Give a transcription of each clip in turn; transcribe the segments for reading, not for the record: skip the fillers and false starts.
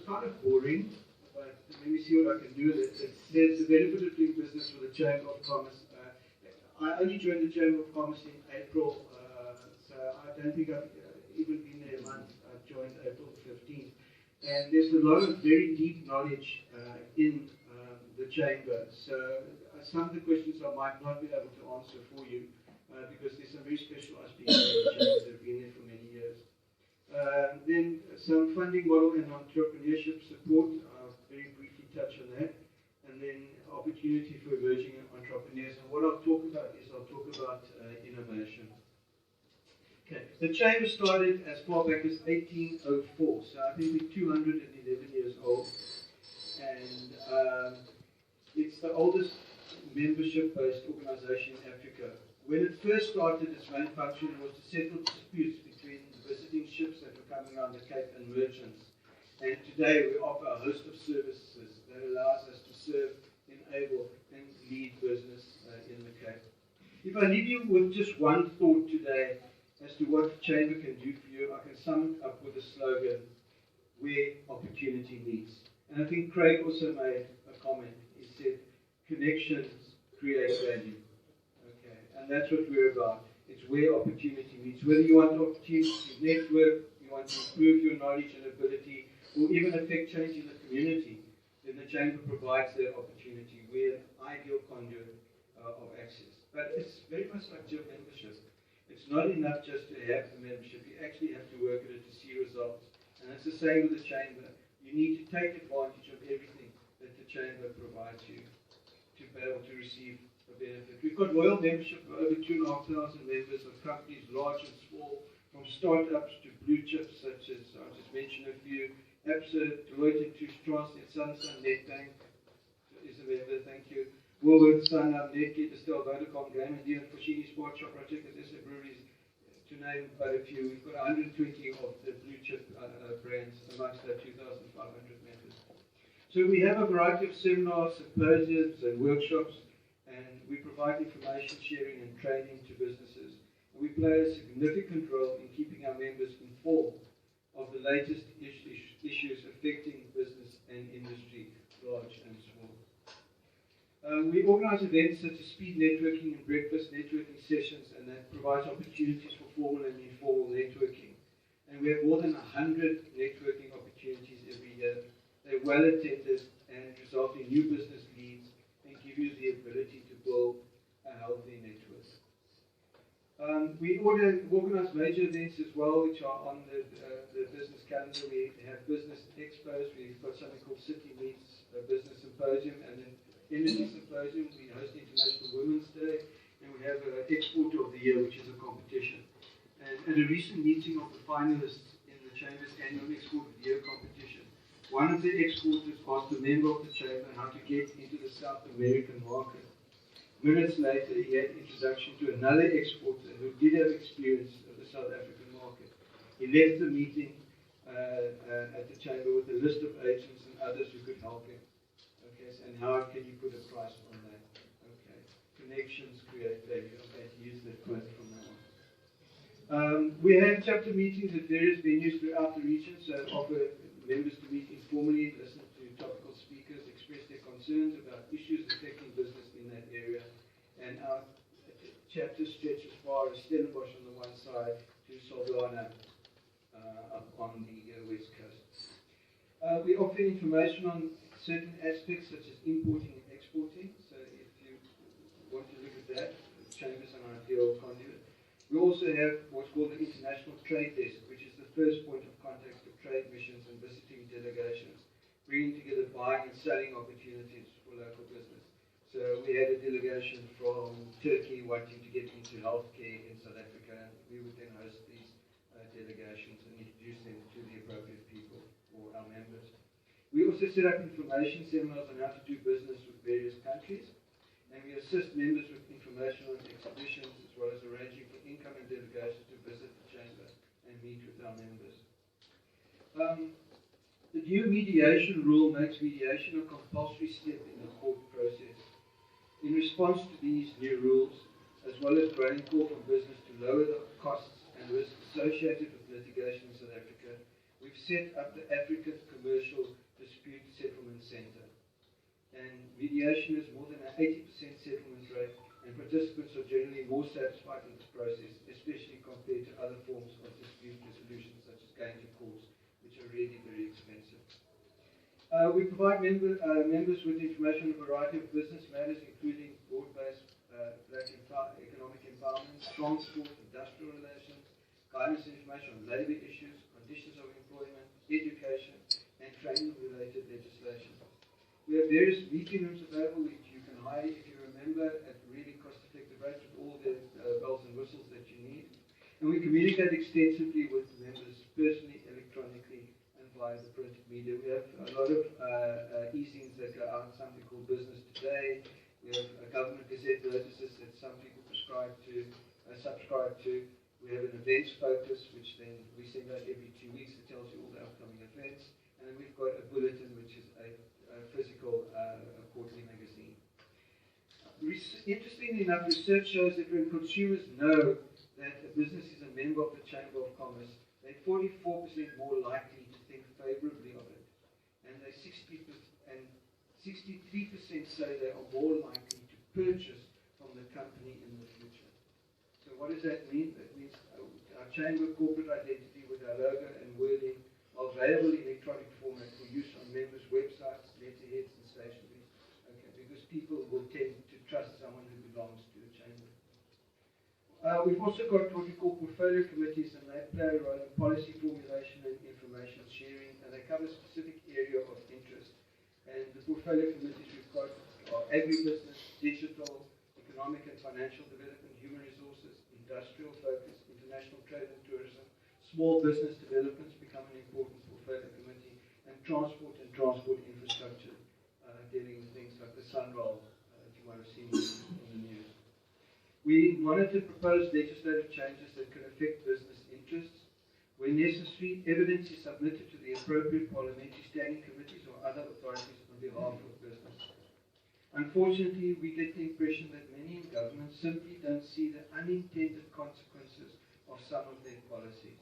kind of boring, but let me see what I can do with it. It says the benefit of doing business with the Chamber of Commerce. I only joined the Chamber of Commerce in April, so I don't think I've even been there a month. I joined April 15th. And there's a lot of very deep knowledge in the Chamber. So some of the questions I might not be able to answer for you because there's some very specialized people in the Chamber that have been there for many years. Then some funding model and entrepreneurship support. I'll very briefly touch on that. And then opportunity for emerging entrepreneurs. And what I'll talk about is innovation. Okay, the Chamber started as far back as 1804, so I think we're 211 years old. And it's the oldest membership-based organization in Africa. When it first started, its main function was to settle disputes between visiting ships that were coming around the Cape and merchants. And today we offer a host of services that allows us to serve, enable, and lead business in the Cape. If I leave you with just one thought today as to what the Chamber can do for you, I can sum it up with a slogan, where opportunity meets. And I think Craig also made a comment. He said, connections create value. Okay, and that's what we're about. It's where opportunity meets. Whether you want opportunity to network, you want to improve your knowledge and ability, or even affect change in the community, then the Chamber provides that opportunity. We're an ideal conduit of access. But it's very much like gym membership. It's not enough just to have the membership. You actually have to work at it to see results. And it's the same with the Chamber. You need to take advantage of everything that the Chamber provides you to be able to receive a benefit. We've got loyal membership of over 2,500 members of companies large and small, from startups to blue chips such as, I'll just mention a few, ABSA, Deloitte & Touche, Transnet, Sunsun, Nedbank is a member, thank you. Woolworths, Sunlab, Netgate, Distell, Vodacom, Game & Deal, Foschini, Sport Shop, Project, SA Breweries, to name but a few. We've got 120 of the blue chip brands amongst our 2,500 members. So we have a variety of seminars, symposiums, and workshops, and we provide information sharing and training to businesses. And we play a significant role in keeping our members informed of the latest issues affecting business and industry, large and small. We organize events such as speed networking and breakfast networking sessions, and that provides opportunities for formal and informal networking. And we have more than 100 networking opportunities every year. They're well attended and result in new business leads and give you the ability to build a healthy network. We organize major events as well, which are on the business calendar. We have business expos. We've got something called City Meets, a business symposium, and then Energy Symposium. We host International Women's Day, and we have Exporter of the Year, which is a competition. And at a recent meeting of the finalists in the Chamber's annual Exporter of the Year competition, one of the exporters asked a member of the Chamber how to get into the South American market. Minutes later, he had introduction to another exporter who did have experience of the South African market. He left the meeting at the Chamber with a list of agents and others who could help him. Okay, so, and how can you put a price on that? Okay, connections create value. I'm going to use that quote from now on. We have chapter meetings at various venues throughout the region, so offer members to meet informally, listen to topical speakers, express their concerns about issues affecting business in that area. And our chapters stretch as far as Stellenbosch on the one side to Saldanha up on the west coast. We offer information on certain aspects such as importing and exporting. So if you want to look at that, the Chamber's an ideal conduit. We also have what's called the International Trade Desk, which is the first point of contact for trade missions and visiting delegations, bringing together buying and selling opportunities for local business. So we had a delegation from Turkey wanting to get into healthcare in South Africa, and we would then host these delegations and introduce them to the appropriate people or our members. We also set up information seminars on how to do business with various countries, and we assist members with information on exhibitions as well as arranging for incoming delegations to visit the Chamber and meet with our members. The new mediation rule makes mediation a compulsory step in the court process. In response to these new rules, as well as growing call from business to lower the costs and risks associated with litigation in South Africa, we we've set up the African Commercial Dispute Settlement Center. And mediation is more than an 80% settlement rate, and participants are generally more satisfied with this process, especially compared to other forms of dispute resolution, such as going to courts, which are really very expensive. We provide members with information on a variety of business matters, including broad-based black economic empowerment, transport, industrial relations, guidance and information on labour issues, conditions of employment, education, and training-related legislation. We have various meeting rooms available which you can hire, if you remember, at really cost-effective rates with all the bells and whistles that you need. And we communicate extensively with members personally, electronically, and via the print media. We have a lot of e-zines that go out, something called Business Today. We have government gazette notices that some people subscribe to. We have an events focus, which then we send out every 2 weeks. That tells you all the upcoming events. And then we've got a bulletin, which is a physical quarterly magazine. Interestingly enough, research shows that when consumers know that a business is a member of the Chamber of Commerce, they're 44% more likely to think favorably of it. And 63% say they are more likely to purchase from the company in the future. So what does that mean? That means our Chamber corporate identity with our logo and wording are available in electronic format for use on members' websites, letterheads, and stationery. Okay, because people will tend to trust someone who belongs to the Chamber. We've also got what we call portfolio committees, and they play a role in policy formulation and information sharing, and they cover a specific area of interest. And the portfolio committees we've got are agribusiness, digital, economic and financial development, human resources, industrial focus, international trade and tourism, small business developments become an important portfolio committee, and transport infrastructure, dealing with things like the Sunroll, if you might have seen in the news. We monitor proposed legislative changes that could affect business interests. When necessary, evidence is submitted to the appropriate parliamentary standing committees or other authorities on behalf of business. Unfortunately, we get the impression that many in government simply don't see the unintended consequences of some of their policies.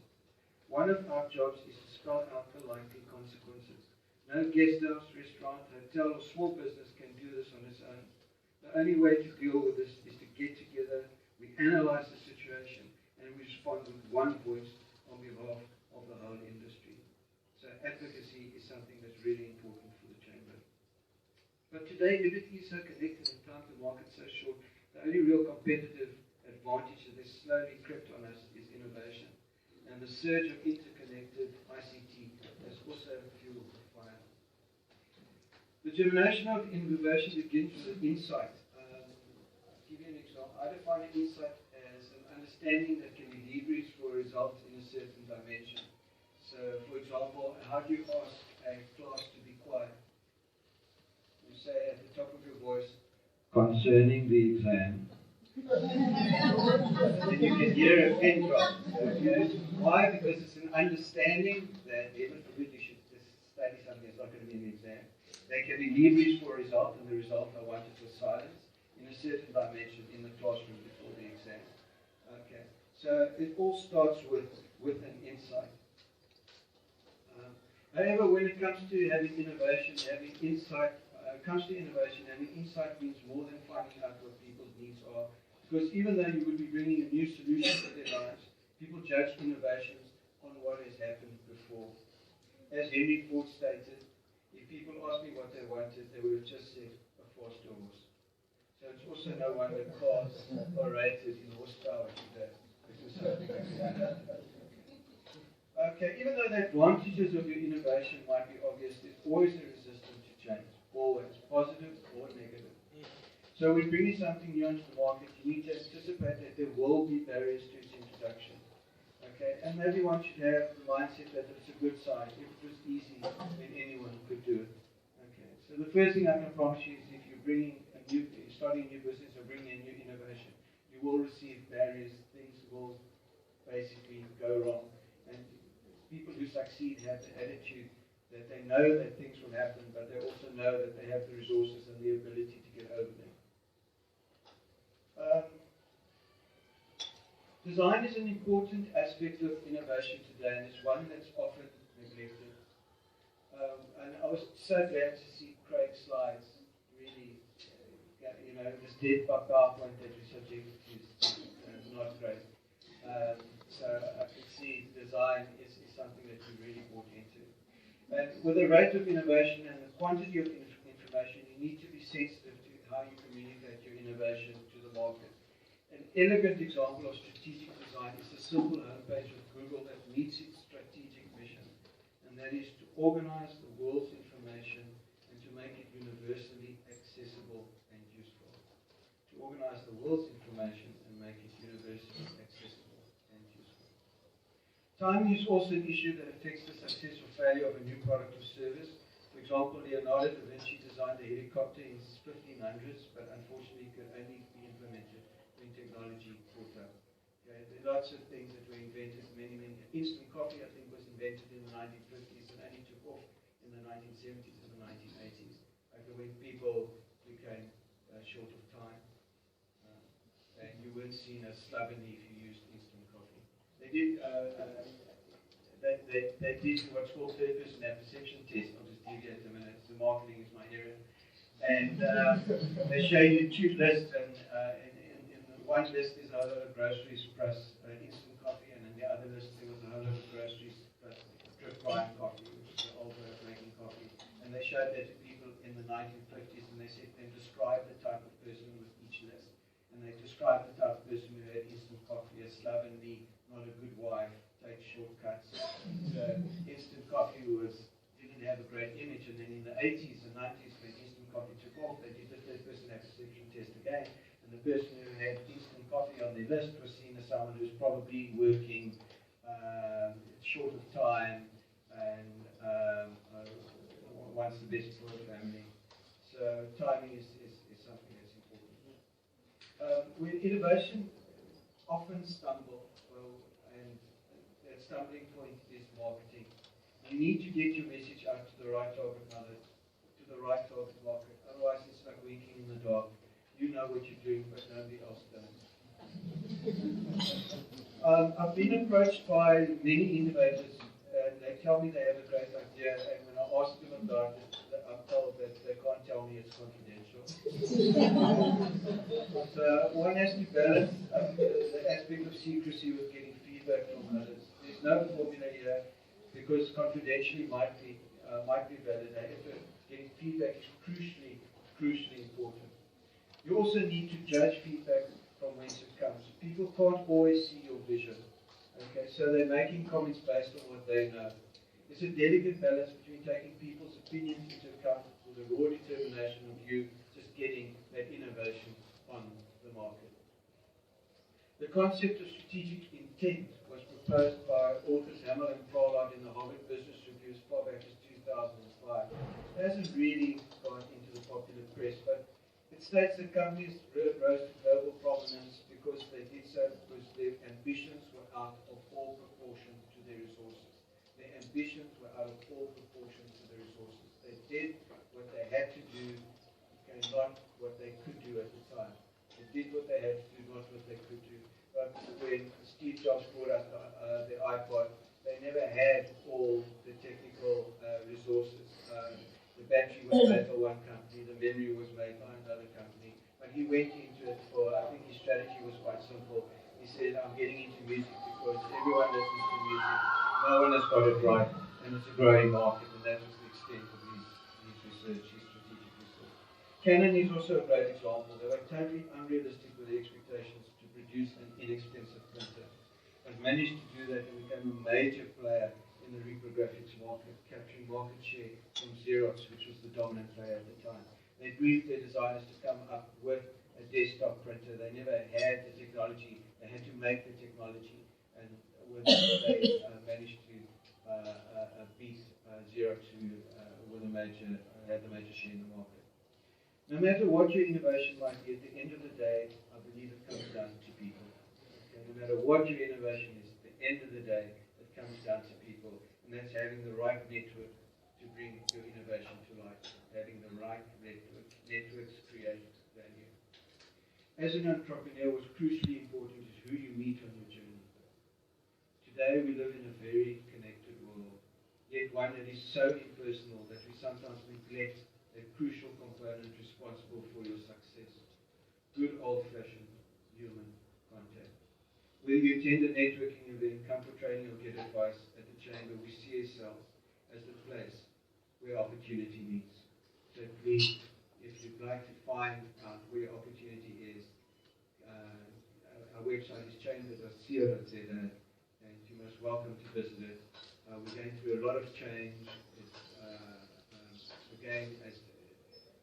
One of our jobs is to spell out the likely consequences. No guest house, restaurant, hotel, or small business can do this on its own. The only way to deal with this is to get together, we analyze the situation, and we respond with one voice on behalf of the whole industry. So advocacy is something that's really important for the Chamber. But today, everything is so connected and time to market so short. The only real competitive advantage that has slowly crept on us is innovation. And the surge of interconnected ICT has also fueled the fire. The germination of innovation begins with insight. I'll give you an example. I define an insight as an understanding that can be leveraged for results in a certain dimension. So, for example, how do you ask a class to be quiet? You say at the top of your voice, concerning the exam. And you can hear a pin drop. Okay? Why? Because it's an understanding that heaven forbid you should study something that's not going to be in the exam. They can be leveraged for a result, and the result I wanted was silence in a certain dimension in the classroom before the exam. Okay. So it all starts with an insight. However, when it comes to having innovation, having insight, having insight means more than finding out what people's needs are. Because even though you would be bringing a new solution to their lives, people judge innovations on what has happened before. As Henry Ford stated, if people asked me what they wanted, they would have just said a faster horse. So it's also no wonder cars are rated in horsepower today. Okay, even though the advantages of your innovation might be obvious, there's always a resistance to change. Always, positive or negative. So when bringing something new onto the market, you need to anticipate that there will be barriers to its introduction. Okay, and maybe one should have the mindset that it's a good sign. If it was easy, then anyone could do it. Okay, so the first thing I can promise you is if you're starting a new business or bringing a new innovation, you will receive barriers. Things will basically go wrong. And people who succeed have the attitude that they know that things will happen, but they also know that they have the resources and the ability to get over them. Design is an important aspect of innovation today, and it's one that's often neglected. And I was so glad to see Craig's slides really, this dead PowerPoint that we subjected to is not great. So I can see design is something that we really bought into. And with the rate of innovation and the quantity of information, you need to be sensitive to how you communicate your innovation to the market. An elegant example of strategic design is the simple homepage of Google that meets its strategic mission, and that is to organize the world's information and to make it universally accessible and useful. To organize the world's information and make it universally accessible and useful. Timing is also an issue that affects the success or failure of a new product or service. For example, Leonardo da Vinci designed a helicopter in the 1500s, but unfortunately could only be implemented when technology caught up. Okay, there are lots of things that were invented, many. Instant coffee, I think, was invented in the 1950s and only took off in the 1970s and the 1980s. Okay, when people became short of time, and you weren't seen as slovenly if you used instant coffee. They did what's called third person perception test. I'll just deviate a minute. The marketing is my area. And they show you two lists, and in the one list is a whole lot of groceries plus instant coffee, and in the other list there was a whole lot of groceries plus drip brine coffee, which is the old way of making coffee. And they showed that to people in the 1950s, and they said they described the type of person with each list. And they described the type of person who had instant coffee as slovenly, not a good wife, takes shortcuts. So instant coffee didn't have a great image, and then in the 80s and 90s when instant coffee took off, they did the third person perception test again, and the person who had instant coffee on their list was seen as someone who's probably working short of time and wants the best for the family. So timing is something that's important. With innovation, often stumble, and that stumbling point is marketing. You need to get your message out to the right target market, otherwise it's like winking in the dark. You know what you're doing, but nobody else does. I've been approached by many innovators, and they tell me they have a great idea, and when I ask them about it, I'm told that they can't tell me it's confidential. So one has to balance the aspect of secrecy with getting feedback from others. There's no formula here, because confidentially might be validated, but getting feedback is crucially important. You also need to judge feedback from whence it comes. People can't always see your vision. Okay, so they're making comments based on what they know. It's a delicate balance between taking people's opinions into account with the raw determination of you just getting that innovation on the market. The concept of strategic intent was proposed by authors Hamill and Prolog in the Harvard Business Review as far back as 2005. It hasn't really gone into the popular press, but it states that companies rose to global prominence because they did so because their ambitions were out of all proportion to their resources. Their ambitions were out of all proportion to their resources. They did what they had to do, okay, not what they could do at the time. They did what they had to do, not what they could do. But when Steve Jobs brought out the iPod, they never had all the technical resources. The battery was made by one company, the memory was made by another company. But he went into it I think his strategy was quite simple. He said, I'm getting into music because everyone listens to music. No one has got it right, and it's a growing market, and that was the extent of his research, his strategic research. Canon is also a great example. They were totally unrealistic with their expectations to produce an inexpensive printer, but managed to do that and became a major player in the reprographics market, capturing market share from Xerox, which was the dominant player at the time. They briefed their designers to come up with a desktop printer. They never had the technology. They had to make the technology, and with that, they managed to beat Xerox, who had the major share in the market. No matter what your innovation might be, at the end of the day, I believe it comes down to people. Okay? No matter what your innovation is, at the end of the day, it comes down to people, and that's having the right network to bring your innovation to life. Having the right network. Networks create value. As an entrepreneur, what's crucially important is who you meet on your journey. Today, we live in a very connected world. yet one that is so impersonal that we sometimes neglect a crucial component responsible for your success. Good old-fashioned human contact. Whether you attend a networking event, come for training or get advice at the Chamber, we see ourselves as the place where opportunity meets. So please, if you'd like to find out where your opportunity is, our website is chamber.co.za, and you're most welcome to visit it. We're going through a lot of change. It's, the game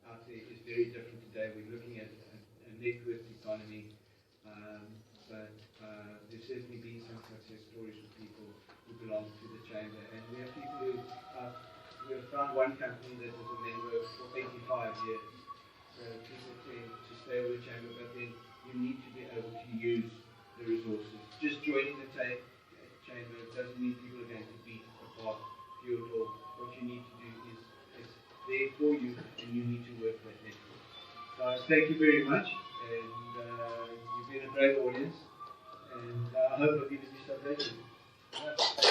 out there is very different today. We're looking at a networked economy, but there's certainly been some success stories with people who belong to the Chamber, and we have people who we have found one company that was a member for 85 years. So people tend to stay with the Chamber, but then you need to be able to use the resources. Just joining the Chamber doesn't mean people are going to beat apart your door. What you need to do is it's there for you, and you need to work that network. So thank you very much, and you've been a great audience, and I hope I've given you some value.